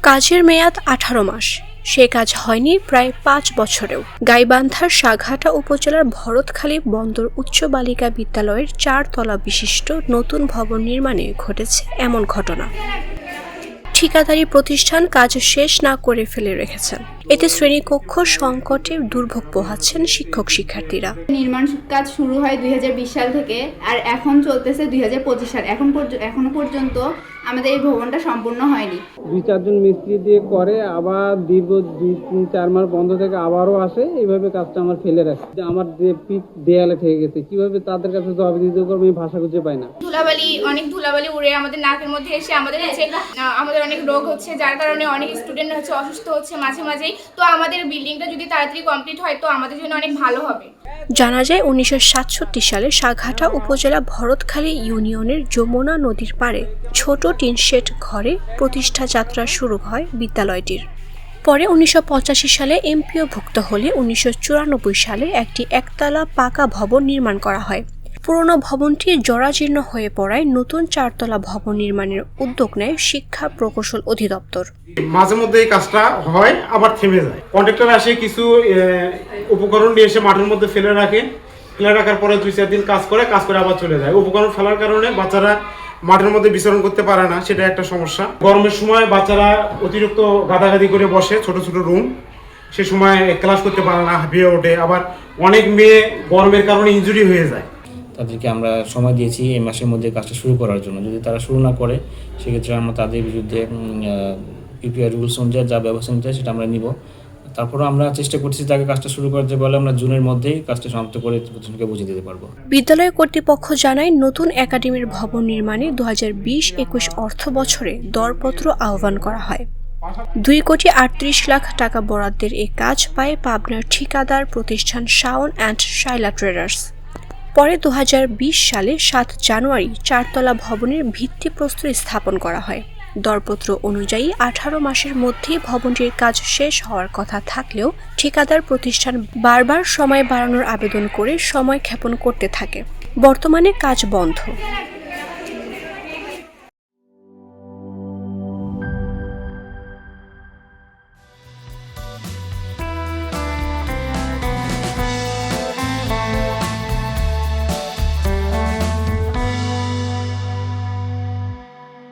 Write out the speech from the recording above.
কাজের মেয়াদ 18 মাস। সে কাজ হয়নি প্রায় 5 বছরেও। গাইবান্ধার সাঘাটা উপজেলার ভরতখালী বন্দর উচ্চ বালিকা বিদ্যালয়ের 4 তলা বিশিষ্ট নতুন ভবন নির্মাণে ঘটেছে এমন ঘটনা। ঠিকাদারি প্রতিষ্ঠান কাজ শেষ না করে ফেলে রেখেছেন। এতে শ্রেণীকক্ষ সংকটে দুর্ভোগ পোহাচ্ছেন শিক্ষক শিক্ষার্থীরা। নির্মাণ কাজ শুরু হয় 2020 সাল থেকে আর এখন চলতেছে 2025 সাল। এখনো পর্যন্ত আমাদের এই ভবনটা সম্পূর্ণ হয়নি। 2-4 জন মিস্ত্রি দিয়ে করে, আবার দীর্ঘ 2-4 মাস বন্ধ থেকে আবারও আসে। এইভাবে কাজটা আমার ফেলে রাখে। আমার যে পিচ দেয়ালে থেকে গেছে, কিভাবে তাদের কাছে জবাব দিতে করবো আমি ভাষা খুঁজে পাই না। অনেক ধুলাবালি উড়ে আমাদের নাকের মধ্যে এসে আমাদের অনেক রোগ হচ্ছে, যার কারণে অনেক স্টুডেন্ট হচ্ছে অসুস্থ হচ্ছে মাঝে মাঝেই। তো আমাদের বিল্ডিংটা যদি তাড়াতাড়ি কমপ্লিট হয় তো আমাদের জন্য অনেক ভালো হবে। জানা যায় 1967 সালে সাঘাটা উপজেলা ভরতখালী ইউনিয়নের যমুনা নদীর পাড়ে ছোট টিন শেড ঘরে প্রতিষ্ঠা যাত্রা শুরু হয় বিদ্যালয়টির। পরে 1985 সালে এমপিওভুক্ত হলে 1994 সালে একটি একতলা পাকা ভবন নির্মাণ করা হয়। পুরনো ভবনটি জরাজীর্ণ হয়ে পড়ায় নতুন 4 তলা ভবন নির্মাণের উদ্যোগ নেয় শিক্ষা প্রকৌশল অধিদপ্তর। মাঝে মধ্যে এই কাজটা হয়, আবার থেমে যায়। কন্ট্রাক্টর আসে কিছু উপকরণ নিয়ে এসে মাঠের মধ্যে ফেলে রাখার পরে 2-4 দিন কাজ করে আবার চলে যায়। উপকরণ ফেলার কারণে বাচ্চারা মাঠের মধ্যে বিচরণ করতে পারে না, সেটা একটা সমস্যা। গরমের সময় বাচ্চারা অতিরিক্ত গাদাগাদি করে বসে ছোট ছোট রুম, সে সময় ক্লাস করতে পারে না, হাঁপিয়ে ওঠে। আবার অনেক মেয়ে গরমের কারণে ইনজুরি হয়ে যায়। তাদেরকে আমরা সময় দিয়েছি এই মাসের মধ্যে কাজটা শুরু করার জন্য। যদি তারা শুরু না করে সেক্ষেত্রে আমরা তাদের বিরুদ্ধে পিপিআর রুলস অনুযায়ী যা ব্যবস্থা নিতে হয় সেটা আমরা নিব। তারপরে আমরা চেষ্টা করছি তাকে কাজটা শুরু করতে বলে আমরা জুনের মধ্যেই কাজটা সমাপ্ত করে প্রতিষ্ঠানকে বুঝিয়ে দিতে পারবো। বিদ্যালয় কর্তৃপক্ষ জানায় নতুন একাডেমির ভবন নির্মাণে 2020-21 অর্থ বছরে দরপত্র আহ্বান করা হয়। 2,38,00,000 টাকা বরাদ্দের এ কাজ পায় পাবনার ঠিকাদার প্রতিষ্ঠান শাওন অ্যান্ড শাইলা ট্রেডার্স। পরে 2020 সালে 7 জানুয়ারি 4 তলা ভবনের ভিত্তিপ্রস্তর স্থাপন করা হয়। দরপত্র অনুযায়ী 18 মাসের মধ্যে ভবনটির কাজ শেষ হওয়ার কথা থাকলেও ঠিকাদার প্রতিষ্ঠান বারবার সময় বাড়ানোর আবেদন করে সময় ক্ষেপণ করতে থাকে। বর্তমানে কাজ বন্ধ।